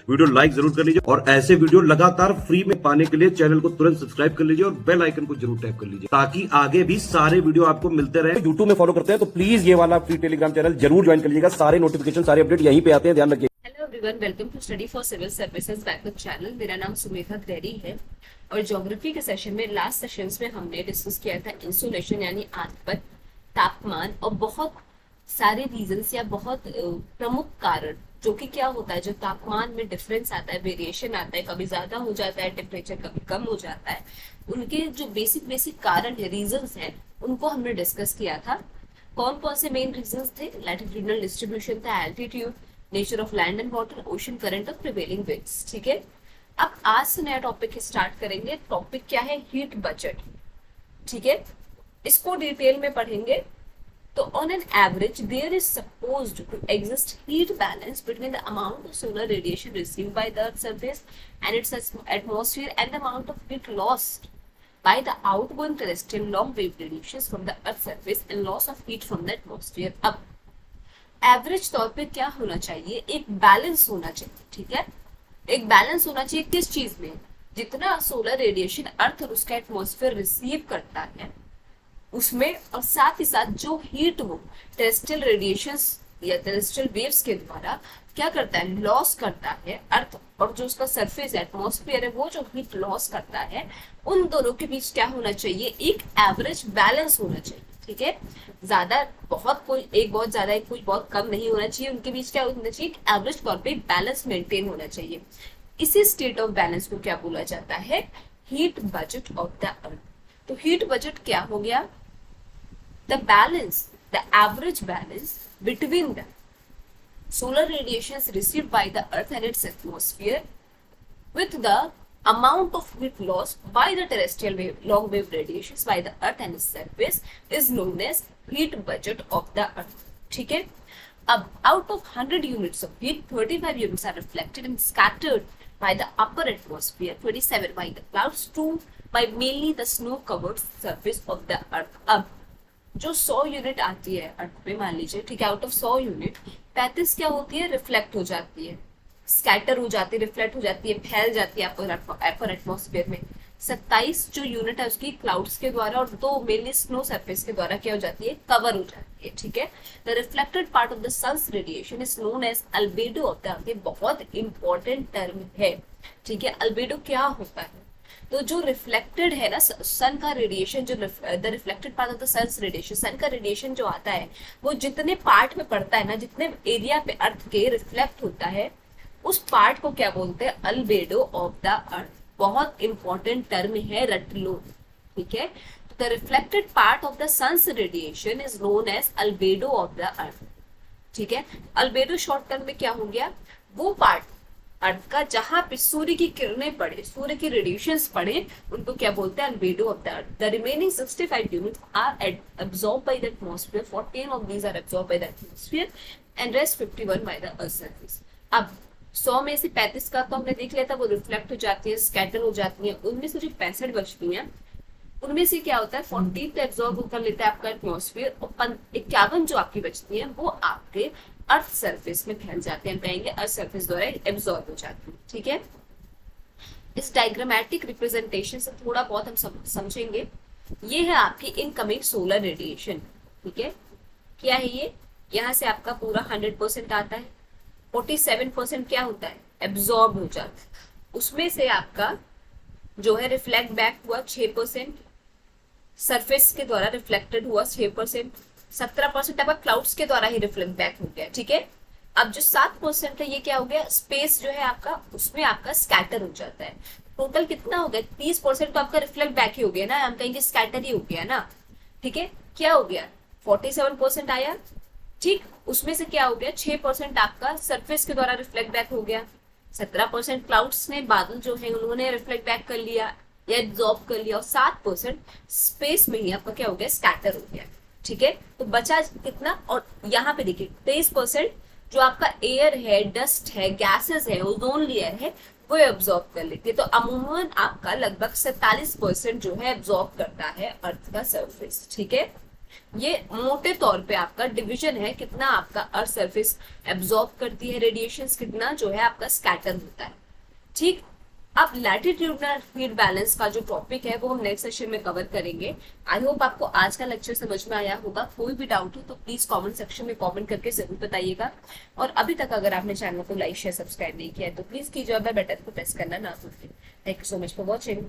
Video like जरूर कर लीजिए और ऐसे वीडियो लगातार फ्री में पाने के लिए चैनल को तुरंत सब्सक्राइब कर लीजिए और बेल आइकन को जरूर टैप कर लीजिए ताकि आगे भी सारे वीडियो आपको मिलते रहे। यूट्यूब में फॉलो करते हैं तो प्लीज ये वाला फ्री टेलीग्राम चैनल जरूर ज्वाइन कर लीजिएगा, सारे नोटिफिकेशन सारे अपडेट यहीं पे आते हैं, ध्यान रखिए। Hello everyone, welcome to study for civil services backup channel. मेरा नाम सुमेधा त्रेरी है और ज्योग्राफी के सेशन में लास्ट सेशंस में हमने डिस्कस किया था इंसुलेशन यानी आर्द्रता, तापमान और बहुत सारे रीजंस या बहुत प्रमुख कारण जो कि क्या होता है, जो तापमान में डिफरेंस आता है, वेरिएशन आता है, कभी ज्यादा हो जाता है टेम्परेचर, कभी कम हो जाता है, उनके जो बेसिक कारण है, रीजंस है, उनको हमने डिस्कस किया था। कौन कौन से मेन रीजंस थे? लैटिट्यूडनल डिस्ट्रीब्यूशन था, altitude, nature of land and water, ocean current और प्रिवेलिंग विंड्स। ठीक है, अब आज से नया टॉपिक स्टार्ट करेंगे। टॉपिक क्या है? Heat budget. ठीक है, इसको डिटेल में पढ़ेंगे। तो on an average there is supposed to exist heat balance between the amount of solar radiation received by the earth surface and its atmosphere and the amount of heat lost by the outgoing terrestrial long wave radiations from the earth surface and loss of heat from the atmosphere। अब average तौर पे क्या होना चाहिए? एक balance होना चाहिए। ठीक है, एक बैलेंस होना चाहिए किस चीज में? जितना सोलर रेडिएशन अर्थ और उसका एटमॉस्फेयर रिसीव करता है उसमें, और साथ ही साथ जो हीट वो टेरेस्ट्रियल रेडिएशंस या टेरेस्ट्रियल वेव्स के द्वारा क्या करता है, लॉस करता है अर्थ, और जो उसका सरफेस एटमॉस्फेयर है वो जो हीट लॉस करता है, उन दोनों के बीच क्या होना चाहिए? एक एवरेज बैलेंस होना चाहिए। ठीक है, ज्यादा बहुत कोई एक बहुत ज्यादा एक कोई बहुत कम नहीं होना चाहिए, उनके बीच क्या होना चाहिए? एक एवरेज तौर पे बैलेंस मेंटेन होना चाहिए। इसी स्टेट ऑफ बैलेंस को क्या बोला जाता है? हीट बजट ऑफ द अर्थ। तो हीट बजट क्या हो गया? The balance, the average balance between the solar radiations received by the earth and its atmosphere with the amount of heat lost by the terrestrial wave, long wave radiations by the earth and its surface is known as heat budget of the earth। ठीक है, अब out of 100 units of heat, 35 units are reflected and scattered by the upper atmosphere, 27 by the clouds, 2 by mainly the snow covered surface of the earth। अब जो 100 unit आती है अर्थ पे, मान लीजिए, ठीक है, आउट ऑफ 100 यूनिट 35 क्या होती है? रिफ्लेक्ट हो जाती है, स्कैटर हो जाती है, रिफ्लेक्ट हो जाती है, फैल जाती है अपर एटमॉस्फेयर में। 27 जो यूनिट है उसकी क्लाउड्स के द्वारा और 2 मेनली स्नो सरफेस के द्वारा क्या हो जाती है? कवर हो जाती है। ठीक है, the reflected part of the sun's radiation is known as albedo of the earth. बहुत इंपॉर्टेंट टर्म है। ठीक है, अल्बेडो क्या होता है? तो जो रिफ्लेक्टेड है ना सन का रेडिएशन, जो the reflected part of the sun's radiation, sun का रेडिएशन जो आता है वो जितने पार्ट में पड़ता है ना, जितने एरिया पे अर्थ के रिफ्लेक्ट होता है, उस पार्ट को क्या बोलते हैं? Albedo of the earth. बहुत इंपॉर्टेंट टर्म है, रट लो। ठीक है, the reflected part of the sun's radiation is known as albedo of the earth. ठीक है, अल्बेडो शॉर्ट टर्म में क्या हो गया? वो पार्ट अर्थ का जहां पे सूर्य की किरणें पड़े, सूर्य की रेडिएशंस पड़े, उनको क्या बोलते हैं? Albedo of the earth. The remaining 65 units are absorbed by the atmosphere, 14 of these are absorbed by the atmosphere and rest 51 by the earth surface। अब 100 में से 35 का तो हमने देख लिया था, वो रिफ्लेक्ट हो जाती है, स्कैटर हो जाती है। उनमें से जो 65 बचती हैं उनमें से क्या होता है? 40 तो एब्जॉर्ब कर लेता है आपका एटमॉस्फेयर, और 51 जो आपकी बचती है वो आपके अर्थ सरफेस में फैल जाते हैं, कहेंगे अर्थ सरफेस द्वारा एब्जॉर्ब हो जाती है। ठीक है, इस डायग्रामेटिक रिप्रेजेंटेशन से थोड़ा बहुत हम समझेंगे। ये है आपकी इनकमिंग सोलर रेडिएशन। ठीक है, क्या है ये? यहाँ से आपका पूरा 100% आता है, 47% क्या होता है? एब्जॉर्ब हो जाता है। उसमें से आपका जो है रिफ्लेक्ट बैक हुआ 6%, सरफेस के द्वारा रिफ्लेक्टेड हुआ 6%, 17% आपका क्लाउड्स के द्वारा ही रिफ्लेक्ट बैक हो गया। ठीक है, अब जो 7% है ये क्या हो गया? स्पेस जो है आपका, उसमें आपका स्कैटर हो जाता है। टोटल कितना हो गया? 30% तो आपका रिफ्लेक्ट बैक ही हो गया ना, हम कहेंगे स्कैटर ही हो गया ना। ठीक है, क्या हो गया? 47% आया। ठीक, उसमें से क्या हो गया? 6% आपका सरफेस के द्वारा रिफ्लेक्ट बैक हो गया, 17% क्लाउड्स ने, बादल जो है उन्होंने रिफ्लेक्ट बैक कर लिया या एब्जॉर्ब कर लिया, और 7% स्पेस में ही आपका क्या हो गया? स्कैटर हो गया। ठीक है, तो बचा कितना? और यहाँ पे देखिए 23% जो आपका एयर है, डस्ट है, गैसेस है, ओजोन लेयर है, वो एब्जॉर्ब कर लेती है। तो अमूमन आपका लगभग 47% जो है एब्जॉर्ब करता है अर्थ का सरफेस। ठीक है, ये मोटे तौर पे आपका डिवीजन है, कितना आपका अर्थ सरफेस एब्जॉर्ब करती है रेडिएशंस, कितना जो है आपका स्कैटर होता है। ठीक, अब लैटिट्यूडनल हीट बैलेंस का जो टॉपिक है वो हम नेक्स्ट सेशन में कवर करेंगे। आई होप आपको आज का लेक्चर समझ में आया होगा। कोई भी डाउट हो तो प्लीज कमेंट सेक्शन में कमेंट करके जरूर बताइएगा। और अभी तक अगर आपने चैनल को लाइक शेयर सब्सक्राइब नहीं किया है तो प्लीज कीजिए, बेल बटन को प्रेस करना ना भूलिए। Thank you so much for watching.